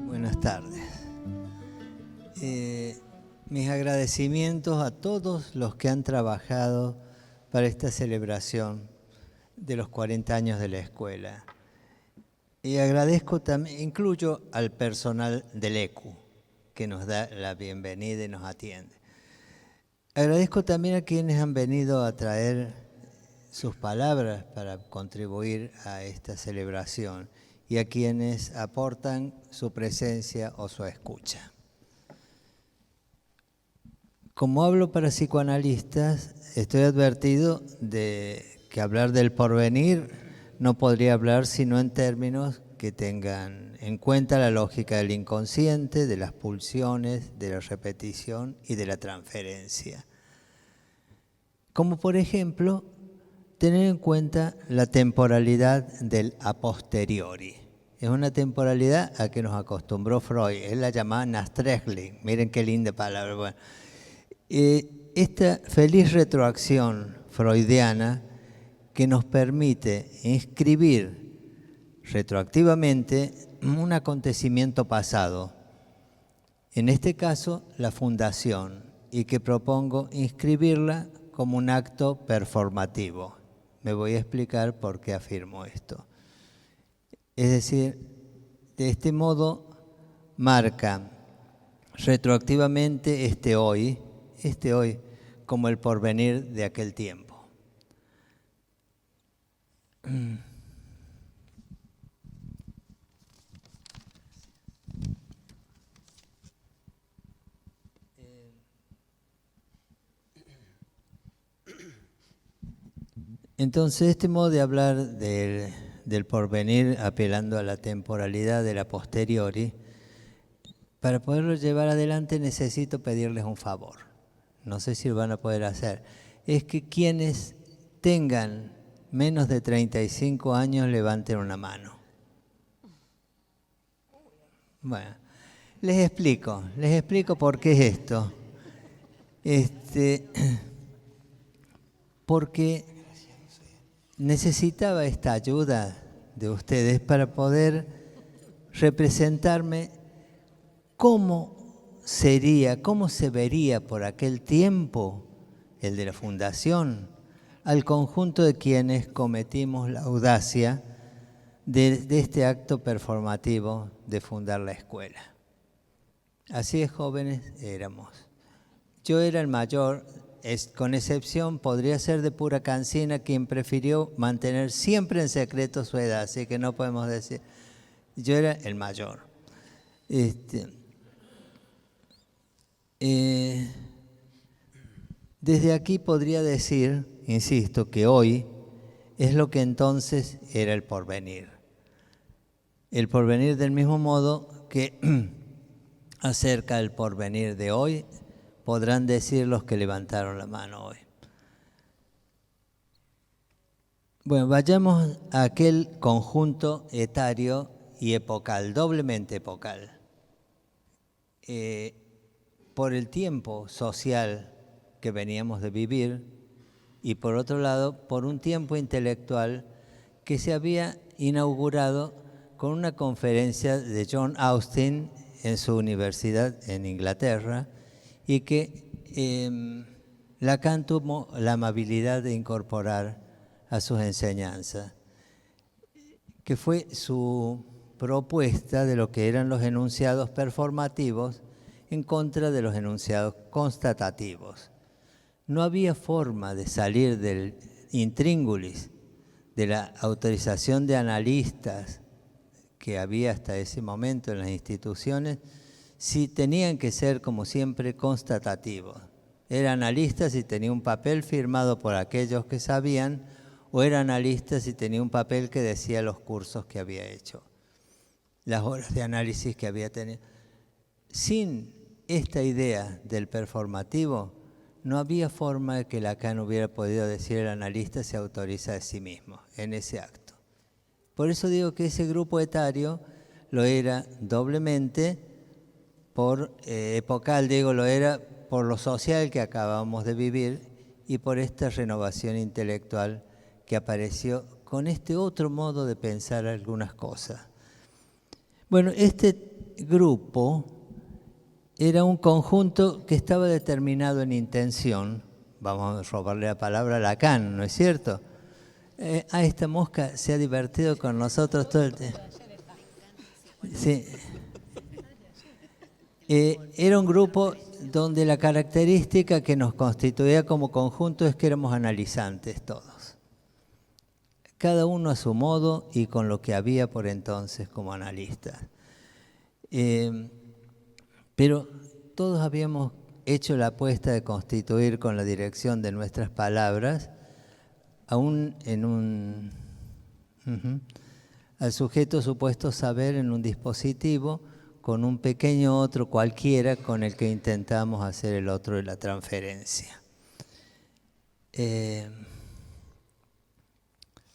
Buenas tardes. Mis agradecimientos a todos los que han trabajado para esta celebración de los 40 años de la escuela. Y agradezco también, incluyo al personal del ECU, que nos da la bienvenida y nos atiende. Agradezco también a quienes han venido a traer sus palabras para contribuir a esta celebración y a quienes aportan su presencia o su escucha. Como hablo para psicoanalistas, estoy advertido de que hablar del porvenir no podría hablar sino en términos que tengan en cuenta la lógica del inconsciente, de las pulsiones, de la repetición y de la transferencia. Como por ejemplo, tener en cuenta la temporalidad del a posteriori. Es una temporalidad a que nos acostumbró Freud. Él la llamaba Nachträglich. Miren qué linda palabra. Bueno, esta feliz retroacción freudiana que nos permite inscribir retroactivamente un acontecimiento pasado, en este caso la fundación, y que propongo inscribirla como un acto performativo. Me voy a explicar por qué afirmo esto. Es decir, de este modo marca retroactivamente este hoy como el porvenir de aquel tiempo. Entonces, este modo de hablar del porvenir apelando a la temporalidad de la posteriori, para poderlo llevar adelante necesito pedirles un favor. No sé si lo van a poder hacer. Es que quienes tengan menos de 35 años levanten una mano. Bueno, les explico por qué es esto. Porque necesitaba esta ayuda de ustedes para poder representarme cómo se vería por aquel tiempo, el de la fundación, al conjunto de quienes cometimos la audacia de este acto performativo de fundar la escuela. Así de jóvenes éramos. Yo era el mayor, con excepción, podría ser de pura cancina, quien prefirió mantener siempre en secreto su edad, así que no podemos decir. Yo era el mayor. Desde aquí podría decir, insisto, que hoy es lo que entonces era el porvenir. El porvenir del mismo modo que acerca del porvenir de hoy, podrán decir los que levantaron la mano hoy. Bueno, vayamos a aquel conjunto etario y epocal, doblemente epocal. Por el tiempo social que veníamos de vivir y por otro lado, por un tiempo intelectual que se había inaugurado con una conferencia de John Austin en su universidad en Inglaterra y que Lacan tuvo la amabilidad de incorporar a sus enseñanzas, que fue su propuesta de lo que eran los enunciados performativos en contra de los enunciados constatativos. No había forma de salir del intríngulis, de la autorización de analistas que había hasta ese momento en las instituciones, si tenían que ser, como siempre, constatativos. Era analista si tenía un papel firmado por aquellos que sabían, o era analista si tenía un papel que decía los cursos que había hecho, las horas de análisis que había tenido. Sin esta idea del performativo, no había forma de que Lacan hubiera podido decir el analista se autoriza a sí mismo en ese acto. Por eso digo que ese grupo etario lo era doblemente por epocal, digo, lo era por lo social que acabamos de vivir y por esta renovación intelectual que apareció con este otro modo de pensar algunas cosas. Bueno, este grupo era un conjunto que estaba determinado en intención. Vamos a robarle la palabra a Lacan, ¿no es cierto? Esta mosca se ha divertido con nosotros todo el tiempo. Sí. Era un grupo donde la característica que nos constituía como conjunto es que éramos analizantes todos. Cada uno a su modo y con lo que había por entonces como analistas. Pero todos habíamos hecho la apuesta de constituir con la dirección de nuestras palabras aún en al sujeto supuesto saber en un dispositivo con un pequeño otro cualquiera con el que intentamos hacer el otro de la transferencia.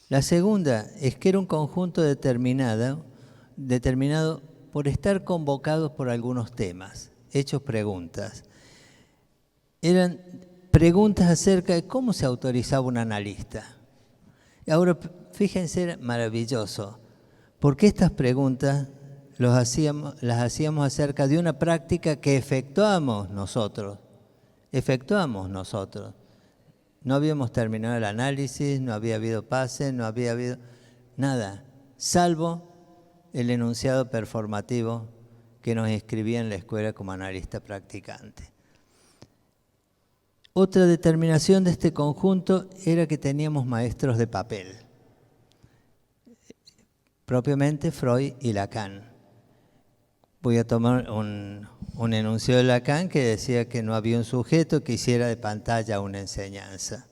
La segunda es que era un conjunto determinado por estar convocados por algunos temas, hechos preguntas. Eran preguntas acerca de cómo se autorizaba un analista. Y ahora, fíjense, era maravilloso, porque estas preguntas las hacíamos acerca de una práctica que efectuamos nosotros. No habíamos terminado el análisis, no había habido pase, no había habido nada, salvo el enunciado performativo que nos inscribía en la escuela como analista practicante. Otra determinación de este conjunto era que teníamos maestros de papel, propiamente Freud y Lacan. Voy a tomar un enunciado de Lacan que decía que no había un sujeto que hiciera de pantalla una enseñanza.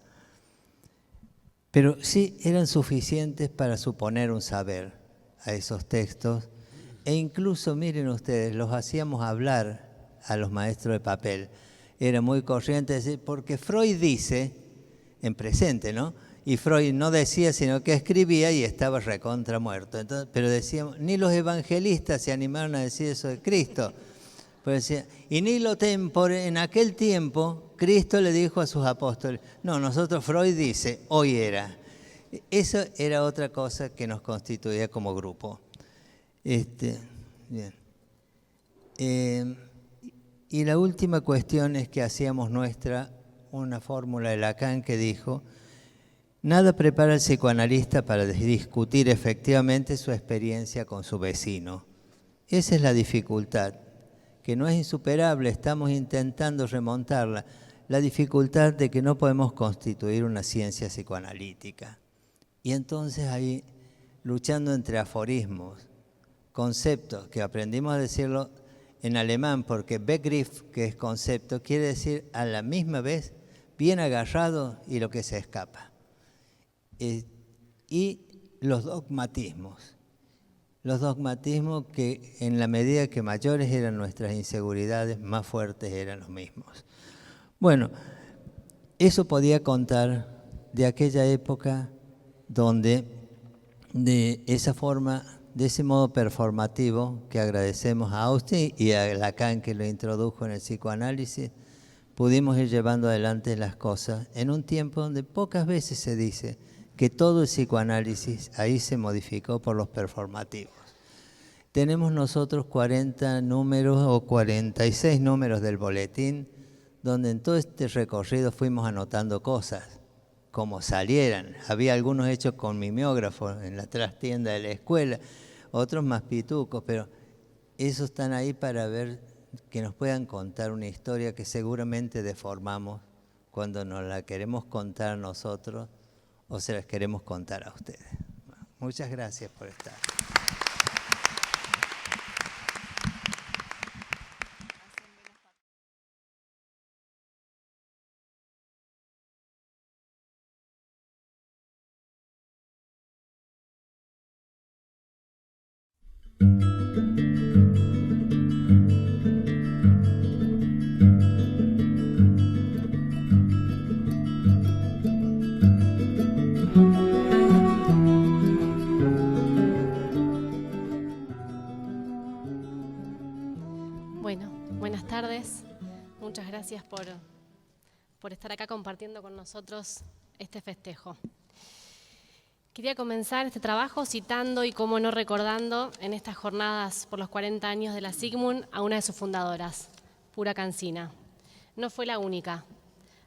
Pero sí eran suficientes para suponer un saber a esos textos e incluso, miren ustedes, los hacíamos hablar a los maestros de papel. Era muy corriente decir, porque Freud dice, en presente, ¿no? Y Freud no decía, sino que escribía y estaba recontra muerto. Entonces, pero decíamos, ni los evangelistas se animaron a decir eso de Cristo. Pues decía, y ni lo tempore, en aquel tiempo, Cristo le dijo a sus apóstoles, no, nosotros Freud dice, hoy era. Eso era otra cosa que nos constituía como grupo. Bien. Y la última cuestión es que hacíamos nuestra una fórmula de Lacan que dijo, nada prepara al psicoanalista para discutir efectivamente su experiencia con su vecino. Esa es la dificultad, que no es insuperable, estamos intentando remontarla, la dificultad de que no podemos constituir una ciencia psicoanalítica. Y entonces ahí, luchando entre aforismos, conceptos, que aprendimos a decirlo en alemán, porque Begriff, que es concepto, quiere decir a la misma vez bien agarrado y lo que se escapa. Y los dogmatismos que en la medida que mayores eran nuestras inseguridades, más fuertes eran los mismos. Bueno, eso podía contar de aquella época donde de esa forma, de ese modo performativo que agradecemos a Austin y a Lacan que lo introdujo en el psicoanálisis, pudimos ir llevando adelante las cosas en un tiempo donde pocas veces se dice que todo el psicoanálisis ahí se modificó por los performativos. Tenemos nosotros 40 números o 46 números del boletín, donde en todo este recorrido fuimos anotando cosas, como salieran. Había algunos hechos con mimeógrafo en la trastienda de la escuela, otros más pitucos, pero esos están ahí para ver que nos puedan contar una historia que seguramente deformamos cuando nos la queremos contar nosotros o se las queremos contar a ustedes. Muchas gracias por estar. gracias por estar acá compartiendo con nosotros este festejo. Quería comenzar este trabajo citando y cómo no recordando en estas jornadas por los 40 años de la Sigmund a una de sus fundadoras, Pura Cancina. No fue la única.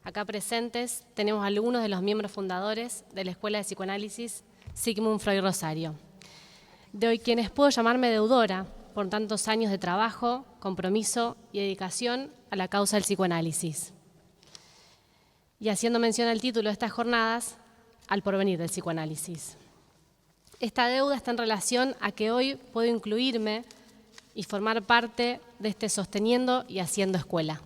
Acá presentes tenemos algunos de los miembros fundadores de la Escuela de Psicoanálisis Sigmund Freud Rosario, de hoy quienes puedo llamarme deudora por tantos años de trabajo, compromiso y dedicación a la causa del psicoanálisis. Y haciendo mención al título de estas jornadas, al porvenir del psicoanálisis. Esta deuda está en relación a que hoy puedo incluirme y formar parte de este sosteniendo y haciendo escuela.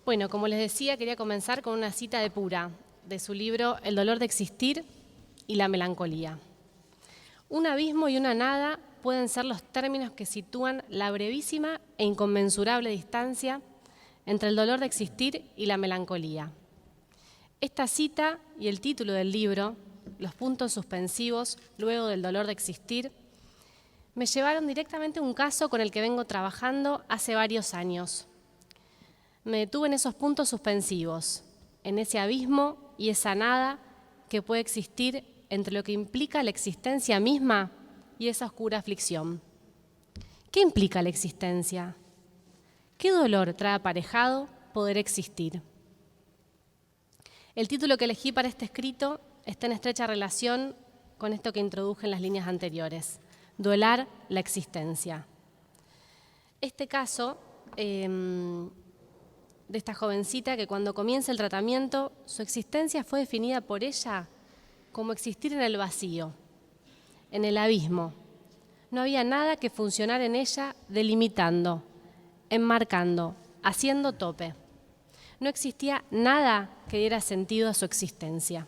Bueno, como les decía, quería comenzar con una cita de Pura, de su libro El dolor de existir y la melancolía. Un abismo y una nada pueden ser los términos que sitúan la brevísima e inconmensurable distancia entre el dolor de existir y la melancolía. Esta cita y el título del libro, los puntos suspensivos luego del dolor de existir, me llevaron directamente a un caso con el que vengo trabajando hace varios años. Me detuve en esos puntos suspensivos, en ese abismo y esa nada que puede existir entre lo que implica la existencia misma y esa oscura aflicción. ¿Qué implica la existencia? ¿Qué dolor trae aparejado poder existir? El título que elegí para este escrito está en estrecha relación con esto que introduje en las líneas anteriores, duelar la existencia. Este caso de esta jovencita que cuando comienza el tratamiento, su existencia fue definida por ella como existir en el vacío, en el abismo. No había nada que funcionara en ella delimitando, enmarcando, haciendo tope. No existía nada que diera sentido a su existencia.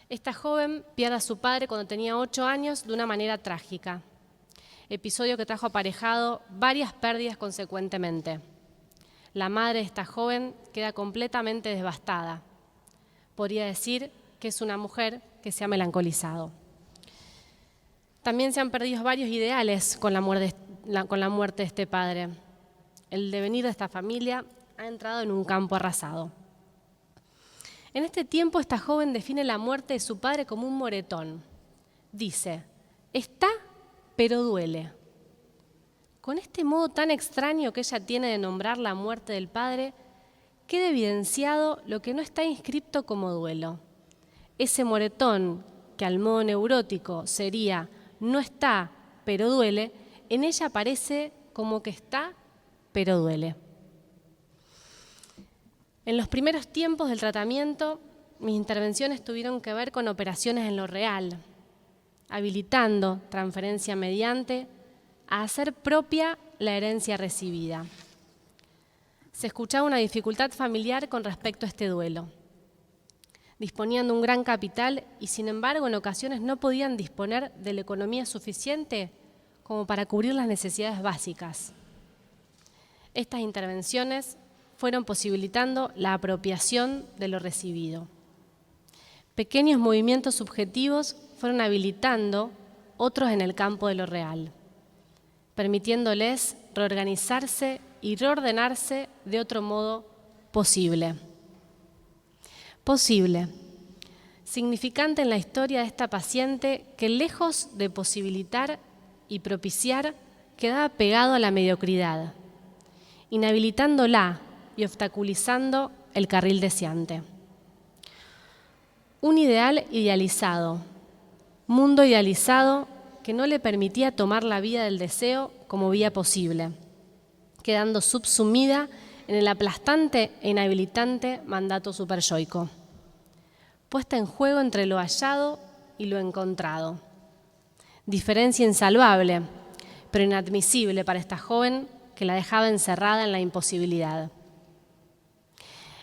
Esta joven pierde a su padre cuando tenía 8 años de una manera trágica, episodio que trajo aparejado varias pérdidas consecuentemente. La madre de esta joven queda completamente devastada. Podría decir que es una mujer que se ha melancolizado. También se han perdido varios ideales con la muerte de este padre. El devenir de esta familia ha entrado en un campo arrasado. En este tiempo, esta joven define la muerte de su padre como un moretón. Dice, está, pero duele. Con este modo tan extraño que ella tiene de nombrar la muerte del padre, queda evidenciado lo que no está inscripto como duelo. Ese moretón, que al modo neurótico sería no está, pero duele, en ella aparece como que está, pero duele. En los primeros tiempos del tratamiento, mis intervenciones tuvieron que ver con operaciones en lo real, habilitando transferencia mediante a hacer propia la herencia recibida. Se escuchaba una dificultad familiar con respecto a este duelo. Disponían de un gran capital y, sin embargo, en ocasiones no podían disponer de la economía suficiente como para cubrir las necesidades básicas. Estas intervenciones fueron posibilitando la apropiación de lo recibido. Pequeños movimientos subjetivos fueron habilitando otros en el campo de lo real, permitiéndoles reorganizarse y reordenarse de otro modo posible. Posible, significante en la historia de esta paciente que lejos de posibilitar y propiciar, quedaba pegado a la mediocridad, inhabilitándola y obstaculizando el carril deseante. Un ideal idealizado, mundo idealizado que no le permitía tomar la vía del deseo como vía posible, quedando subsumida en el aplastante e inhabilitante mandato superyoico, puesta en juego entre lo hallado y lo encontrado. Diferencia insalvable, pero inadmisible para esta joven que la dejaba encerrada en la imposibilidad.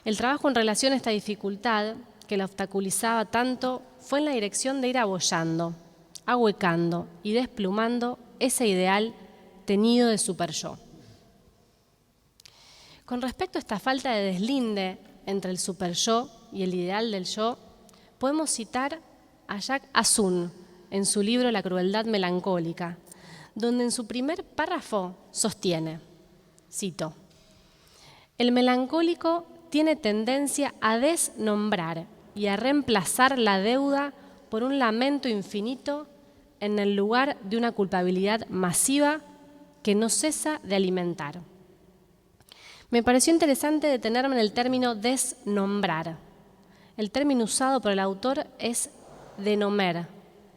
El trabajo en relación a esta dificultad que la obstaculizaba tanto fue en la dirección de ir abollando, ahuecando y desplumando ese ideal teñido de superyo. Con respecto a esta falta de deslinde entre el superyo y el ideal del yo, podemos citar a Jacques Assun en su libro La crueldad melancólica, donde en su primer párrafo sostiene, cito, El melancólico tiene tendencia a desnombrar y a reemplazar la deuda por un lamento infinito en el lugar de una culpabilidad masiva que no cesa de alimentar. Me pareció interesante detenerme en el término desnombrar. El término usado por el autor es denomer,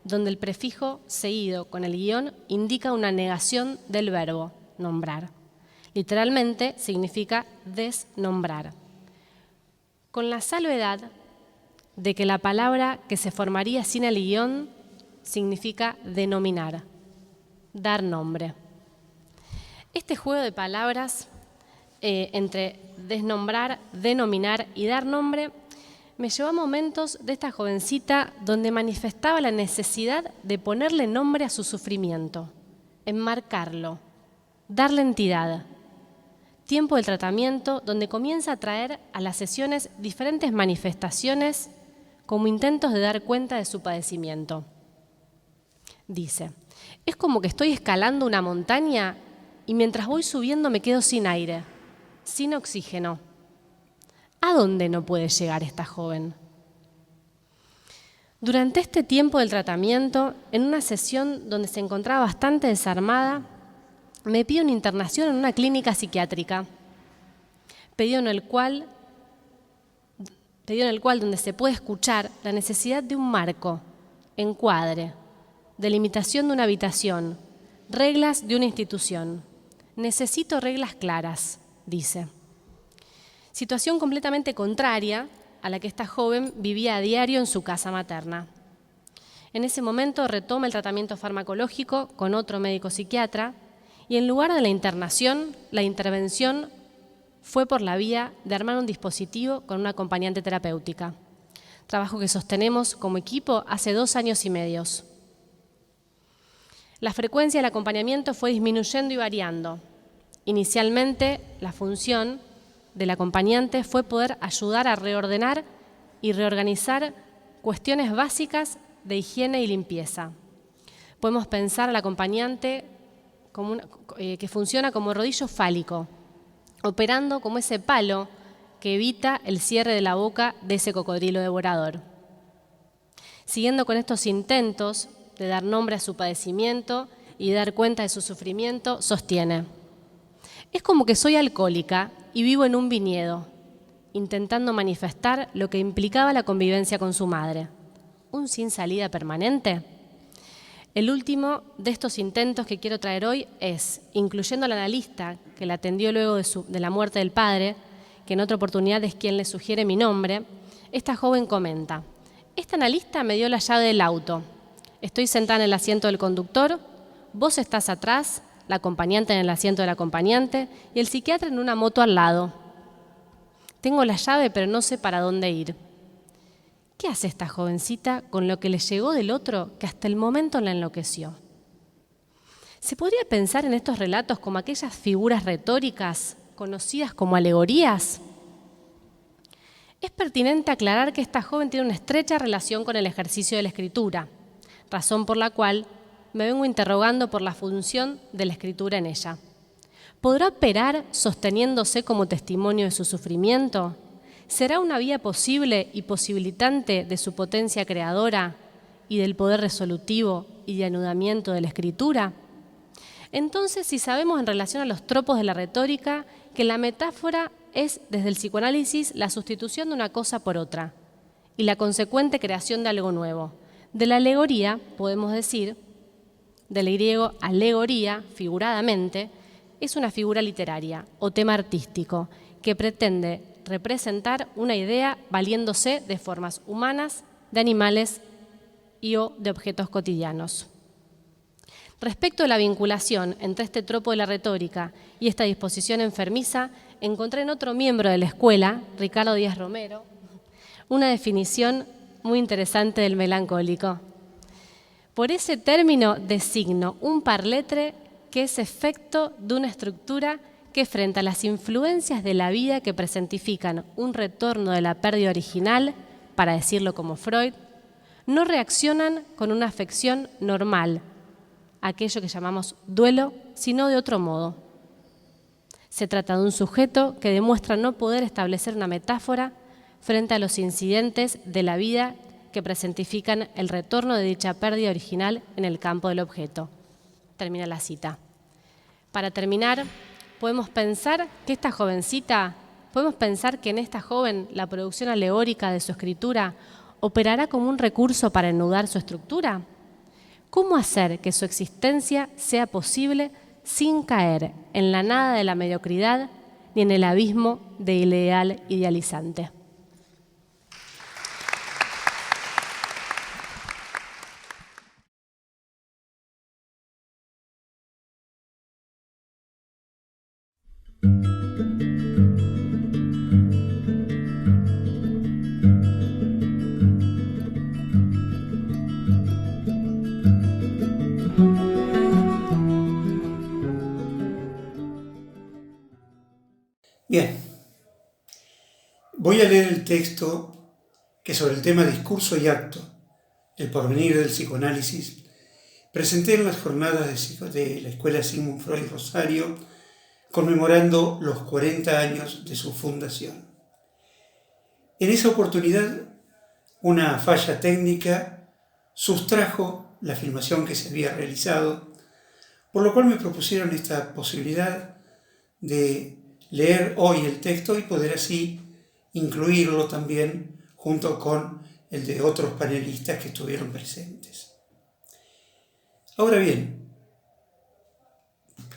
donde el prefijo seguido con el guión indica una negación del verbo nombrar. Literalmente significa desnombrar. Con la salvedad de que la palabra que se formaría sin el guión significa denominar, dar nombre. Este juego de palabras entre desnombrar, denominar y dar nombre me llevó a momentos de esta jovencita donde manifestaba la necesidad de ponerle nombre a su sufrimiento, enmarcarlo, darle entidad. Tiempo del tratamiento donde comienza a traer a las sesiones diferentes manifestaciones como intentos de dar cuenta de su padecimiento. Dice, es como que estoy escalando una montaña y mientras voy subiendo me quedo sin aire, sin oxígeno. ¿A dónde no puede llegar esta joven? Durante este tiempo del tratamiento, en una sesión donde se encontraba bastante desarmada, me pide una internación en una clínica psiquiátrica, pedido en el cual donde se puede escuchar la necesidad de un marco, encuadre, delimitación de una habitación, reglas de una institución. Necesito reglas claras, dice. Situación completamente contraria a la que esta joven vivía a diario en su casa materna. En ese momento retoma el tratamiento farmacológico con otro médico psiquiatra y en lugar de la internación, la intervención fue por la vía de armar un dispositivo con una acompañante terapéutica. Trabajo que sostenemos como equipo hace 2 años y medio. La frecuencia del acompañamiento fue disminuyendo y variando. Inicialmente, la función del acompañante fue poder ayudar a reordenar y reorganizar cuestiones básicas de higiene y limpieza. Podemos pensar al acompañante que funciona como rodillo fálico, operando como ese palo que evita el cierre de la boca de ese cocodrilo devorador. Siguiendo con estos intentos de dar nombre a su padecimiento y dar cuenta de su sufrimiento, sostiene: es como que soy alcohólica y vivo en un viñedo, intentando manifestar lo que implicaba la convivencia con su madre. ¿Un sin salida permanente? El último de estos intentos que quiero traer hoy es, incluyendo al analista que la atendió luego de la muerte del padre, que en otra oportunidad es quien le sugiere mi nombre, esta joven comenta: esta analista me dio la llave del auto. Estoy sentada en el asiento del conductor, vos estás atrás, la acompañante en el asiento del acompañante y el psiquiatra en una moto al lado. Tengo la llave, pero no sé para dónde ir. ¿Qué hace esta jovencita con lo que le llegó del otro que hasta el momento la enloqueció? ¿Se podría pensar en estos relatos como aquellas figuras retóricas conocidas como alegorías? Es pertinente aclarar que esta joven tiene una estrecha relación con el ejercicio de la escritura, razón por la cual me vengo interrogando por la función de la escritura en ella. ¿Podrá operar sosteniéndose como testimonio de su sufrimiento? ¿Será una vía posible y posibilitante de su potencia creadora y del poder resolutivo y de anudamiento de la escritura? Entonces, si sabemos en relación a los tropos de la retórica que la metáfora es, desde el psicoanálisis, la sustitución de una cosa por otra y la consecuente creación de algo nuevo. De la alegoría, podemos decir, del griego alegoría, figuradamente, es una figura literaria o tema artístico que pretende representar una idea valiéndose de formas humanas, de animales o de objetos cotidianos. Respecto a la vinculación entre este tropo de la retórica y esta disposición enfermiza, encontré en otro miembro de la escuela, Ricardo Díaz Romero, una definición muy interesante del melancólico. Por ese término designo un parletre que es efecto de una estructura que frente a las influencias de la vida que presentifican un retorno de la pérdida original, para decirlo como Freud, no reaccionan con una afección normal, aquello que llamamos duelo, sino de otro modo. Se trata de un sujeto que demuestra no poder establecer una metáfora frente a los incidentes de la vida que presentifican el retorno de dicha pérdida original en el campo del objeto. Termina la cita. Para terminar, podemos pensar que en esta joven la producción alegórica de su escritura operará como un recurso para enudar su estructura. ¿Cómo hacer que su existencia sea posible sin caer en la nada de la mediocridad ni en el abismo del ideal idealizante? Bien, voy a leer el texto que sobre el tema discurso y acto, el porvenir del psicoanálisis, presenté en las jornadas de la Escuela Sigmund Freud Rosario, conmemorando los 40 años de su fundación. En esa oportunidad, una falla técnica sustrajo la filmación que se había realizado, por lo cual me propusieron esta posibilidad de leer hoy el texto y poder así incluirlo también junto con el de otros panelistas que estuvieron presentes. Ahora bien,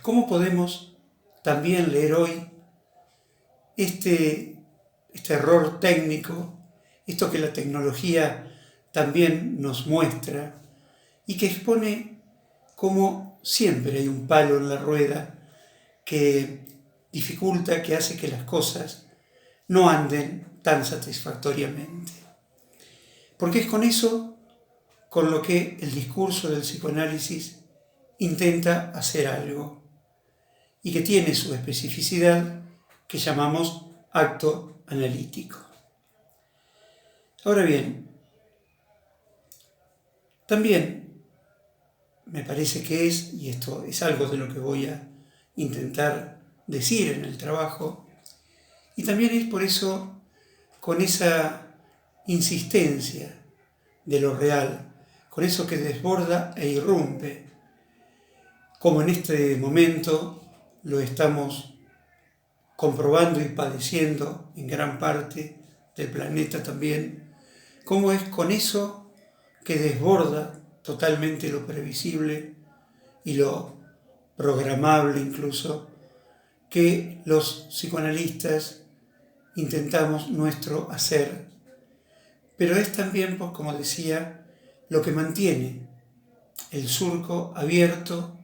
¿cómo podemos también leer hoy este error técnico, esto que la tecnología también nos muestra y que expone cómo siempre hay un palo en la rueda que dificulta, que hace que las cosas no anden tan satisfactoriamente? Porque es con eso con lo que el discurso del psicoanálisis intenta hacer algo y que tiene su especificidad que llamamos acto analítico. Ahora bien, también me parece que y esto es algo de lo que voy a intentar decir en el trabajo, y también es por eso con esa insistencia de lo real, con eso que desborda e irrumpe, como en este momento lo estamos comprobando y padeciendo en gran parte del planeta también, como es con eso que desborda totalmente lo previsible y lo programable incluso, que los psicoanalistas intentamos nuestro hacer. Pero es también, pues, como decía, lo que mantiene el surco abierto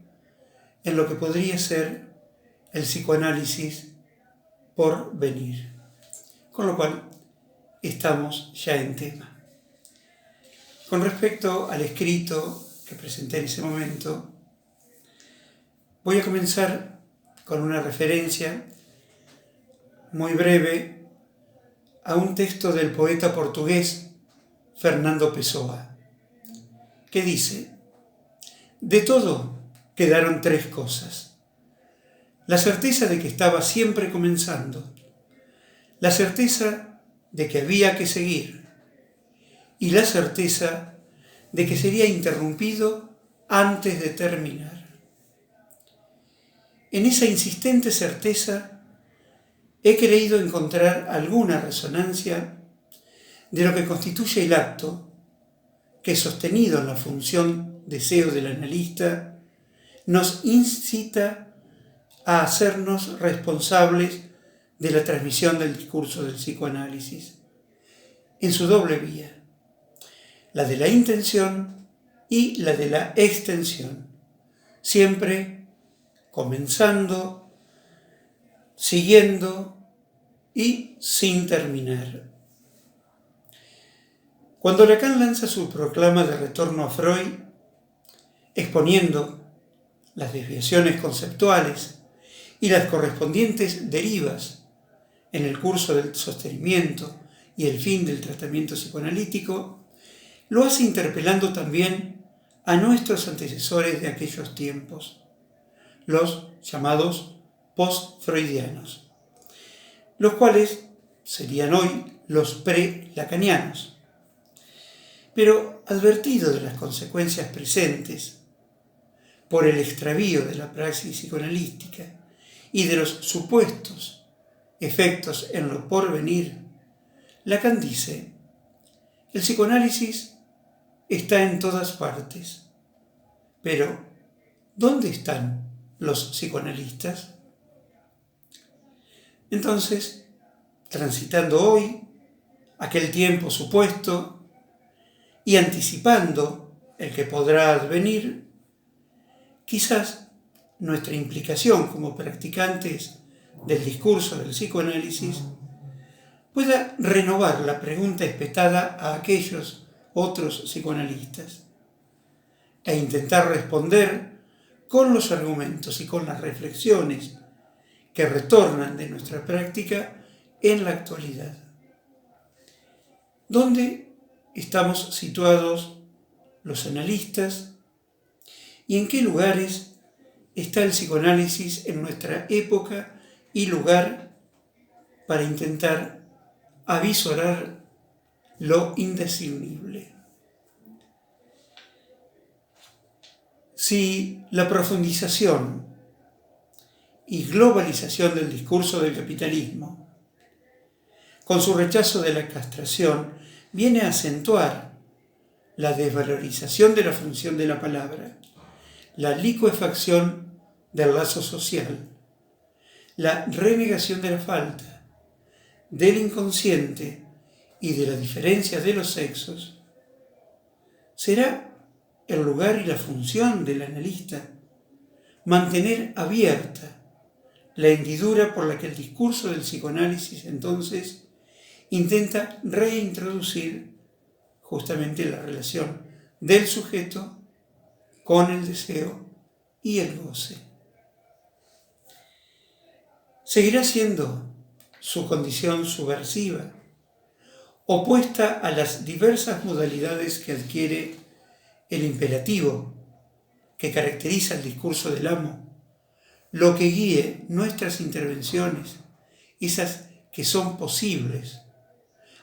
en lo que podría ser el psicoanálisis por venir. Con lo cual, estamos ya en tema. Con respecto al escrito que presenté en ese momento, voy a comenzar con una referencia muy breve a un texto del poeta portugués Fernando Pessoa, que dice: de todo quedaron 3 cosas. La certeza de que estaba siempre comenzando, la certeza de que había que seguir y la certeza de que sería interrumpido antes de terminar. En esa insistente certeza he creído encontrar alguna resonancia de lo que constituye el acto que, sostenido en la función deseo del analista, nos incita a hacernos responsables de la transmisión del discurso del psicoanálisis, en su doble vía, la de la intención y la de la extensión, siempre comenzando, siguiendo y sin terminar. Cuando Lacan lanza su proclama de retorno a Freud, exponiendo las desviaciones conceptuales y las correspondientes derivas en el curso del sostenimiento y el fin del tratamiento psicoanalítico, lo hace interpelando también a nuestros antecesores de aquellos tiempos, los llamados post-freudianos, los cuales serían hoy los pre-lacanianos. Pero advertido de las consecuencias presentes por el extravío de la praxis psicoanalística y de los supuestos efectos en lo porvenir, Lacan dice: el psicoanálisis está en todas partes, pero ¿dónde están los psicoanalistas? Entonces, transitando hoy aquel tiempo supuesto y anticipando el que podrá advenir, quizás nuestra implicación como practicantes del discurso del psicoanálisis pueda renovar la pregunta espetada a aquellos otros psicoanalistas e intentar responder con los argumentos y con las reflexiones que retornan de nuestra práctica en la actualidad. ¿Dónde estamos situados los analistas y en qué lugares está el psicoanálisis en nuestra época y lugar para intentar avisorar lo indiscernible? Si la profundización y globalización del discurso del capitalismo, con su rechazo de la castración, viene a acentuar la desvalorización de la función de la palabra, la licuefacción del lazo social, la renegación de la falta, del inconsciente y de la diferencia de los sexos, será el lugar y la función del analista mantener abierta la hendidura por la que el discurso del psicoanálisis entonces intenta reintroducir justamente la relación del sujeto con el deseo y el goce. Seguirá siendo su condición subversiva, opuesta a las diversas modalidades que adquiere el imperativo que caracteriza el discurso del amo, lo que guíe nuestras intervenciones, esas que son posibles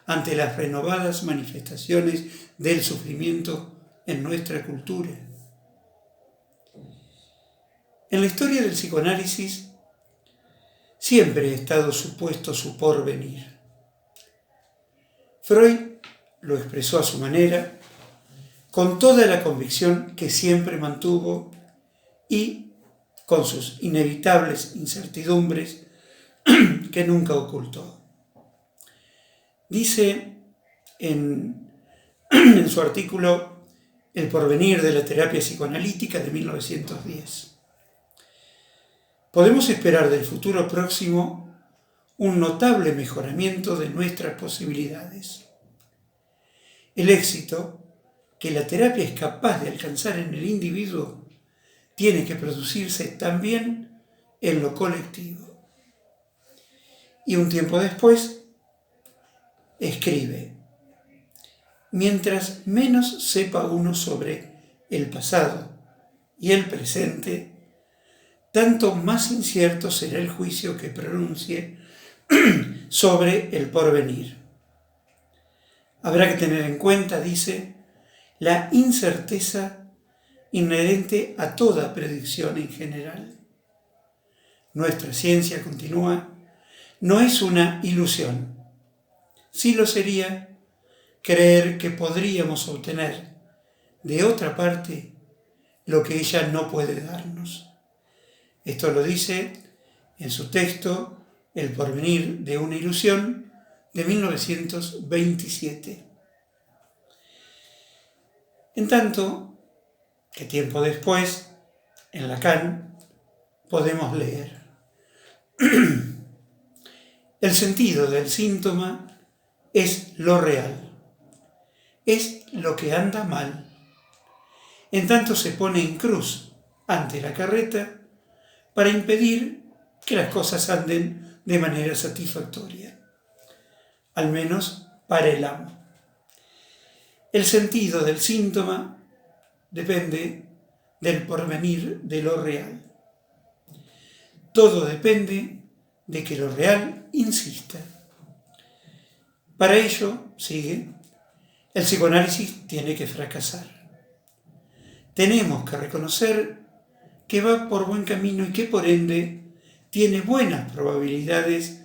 ante las renovadas manifestaciones del sufrimiento en nuestra cultura. En la historia del psicoanálisis siempre ha estado supuesto su porvenir. Freud lo expresó a su manera, con toda la convicción que siempre mantuvo y con sus inevitables incertidumbres que nunca ocultó. Dice en su artículo El porvenir de la terapia psicoanalítica de 1910. Podemos esperar del futuro próximo un notable mejoramiento de nuestras posibilidades. El éxito que la terapia es capaz de alcanzar en el individuo tiene que producirse también en lo colectivo. Y un tiempo después escribe: mientras menos sepa uno sobre el pasado y el presente, tanto más incierto será el juicio que pronuncie sobre el porvenir. Habrá que tener en cuenta, dice, la incerteza inherente a toda predicción en general. Nuestra ciencia, continúa, no es una ilusión. Sí lo sería creer que podríamos obtener de otra parte lo que ella no puede darnos. Esto lo dice en su texto El porvenir de una ilusión de 1927. En tanto que tiempo después, en Lacan, podemos leer: el sentido del síntoma es lo real, es lo que anda mal. En tanto se pone en cruz ante la carreta para impedir que las cosas anden de manera satisfactoria, al menos para el amo. El sentido del síntoma depende del porvenir de lo real. todo depende de que lo real insista. Para ello, sigue, el psicoanálisis tiene que fracasar. Tenemos que reconocer que va por buen camino y que por ende tiene buenas probabilidades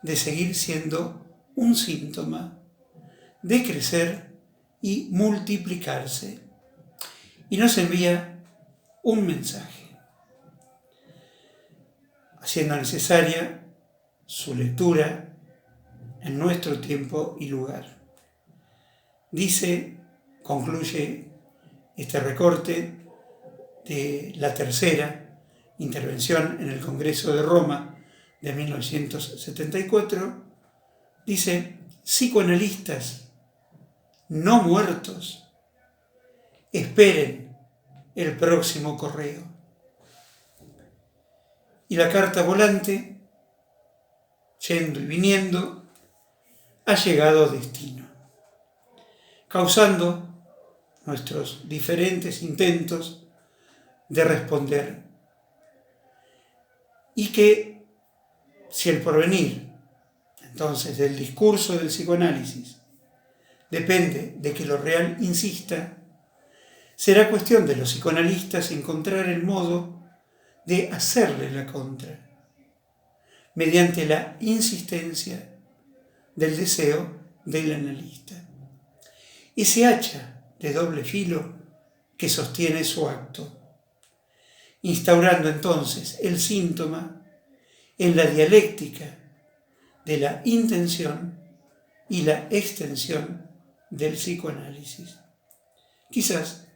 de seguir siendo un síntoma, de crecer y multiplicarse. Y nos envía un mensaje, haciendo necesaria su lectura en nuestro tiempo y lugar. Dice, concluye este recorte de la tercera intervención en el Congreso de Roma de 1974, dice: psicoanalistas no muertos, esperen el próximo correo. Y la carta volante, yendo y viniendo, ha llegado a destino, causando nuestros diferentes intentos de responder. Y que si el porvenir, entonces, del discurso del psicoanálisis depende de que lo real insista, será cuestión de los psicoanalistas encontrar el modo de hacerle la contra, mediante la insistencia del deseo del analista. Ese hacha de doble filo que sostiene su acto, instaurando entonces el síntoma en la dialéctica de la intención y la extensión del psicoanálisis. Quizás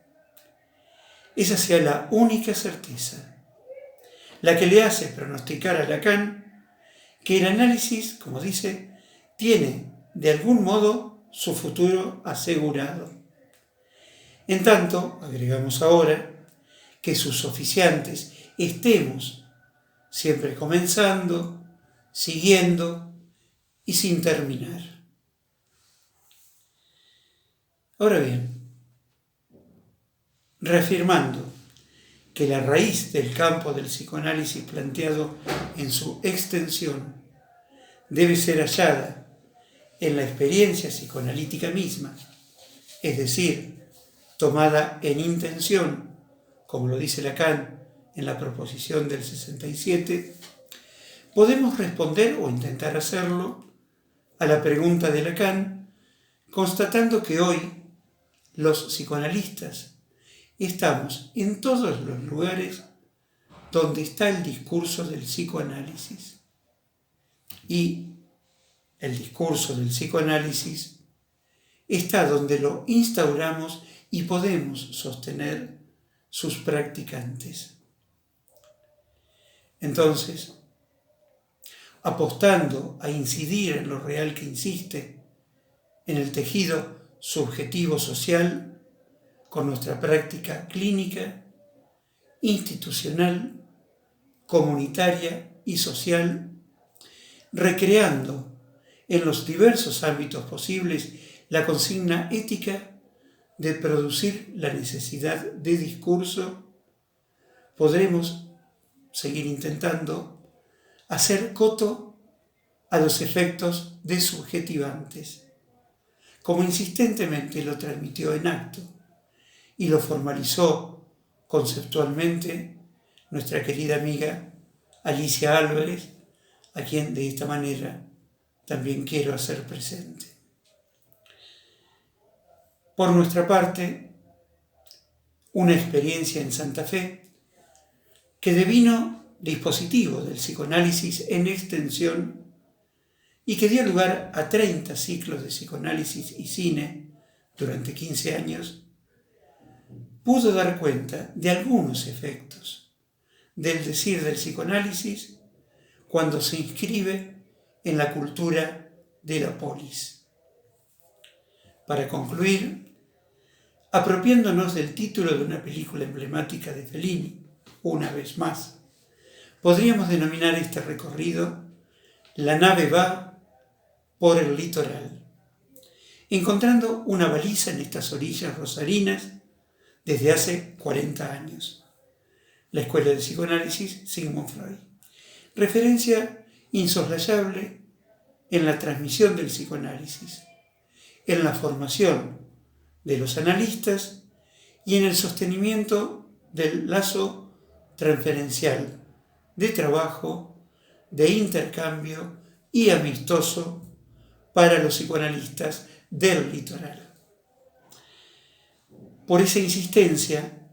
esa sea la única certeza, la que le hace pronosticar a Lacan que el análisis, como dice, tiene de algún modo su futuro asegurado. En tanto, agregamos ahora, que sus oficiantes estemos siempre comenzando, siguiendo y sin terminar. Ahora bien, reafirmando que la raíz del campo del psicoanálisis planteado en su extensión debe ser hallada en la experiencia psicoanalítica misma, es decir, tomada en intención, como lo dice Lacan en la proposición del 67, podemos responder o intentar hacerlo a la pregunta de Lacan, constatando que hoy los psicoanalistas estamos en todos los lugares donde está el discurso del psicoanálisis. Y el discurso del psicoanálisis está donde lo instauramos y podemos sostener sus practicantes. Entonces, apostando a incidir en lo real que insiste, en el tejido subjetivo social, con nuestra práctica clínica, institucional, comunitaria y social, recreando en los diversos ámbitos posibles la consigna ética de producir la necesidad de discurso, podremos seguir intentando hacer coto a los efectos desubjetivantes, como insistentemente lo transmitió en acto y lo formalizó conceptualmente nuestra querida amiga Alicia Álvarez, a quien de esta manera también quiero hacer presente. Por nuestra parte, una experiencia en Santa Fe que devino dispositivo del psicoanálisis en extensión y que dio lugar a 30 ciclos de psicoanálisis y cine durante 15 años, pudo dar cuenta de algunos efectos del decir del psicoanálisis cuando se inscribe en la cultura de la polis. Para concluir, apropiándonos del título de una película emblemática de Fellini, Una vez más, podríamos denominar este recorrido La nave va por el litoral, encontrando una baliza en estas orillas rosarinas desde hace 40 años. La Escuela de Psicoanálisis Sigmund Freud. referencia insoslayable en la transmisión del psicoanálisis, en la formación de los analistas y en el sostenimiento del lazo transferencial de trabajo, de intercambio y amistoso para los psicoanalistas del litoral. Por esa insistencia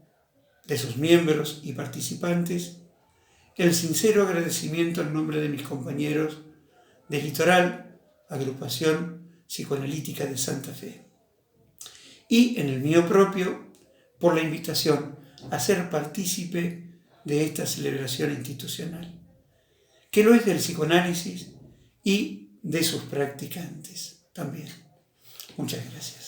de sus miembros y participantes, el sincero agradecimiento en nombre de mis compañeros de Litoral, Agrupación Psicoanalítica de Santa Fe, y en el mío propio, por la invitación a ser partícipe de esta celebración institucional, que lo es del psicoanálisis y de sus practicantes también. Muchas gracias.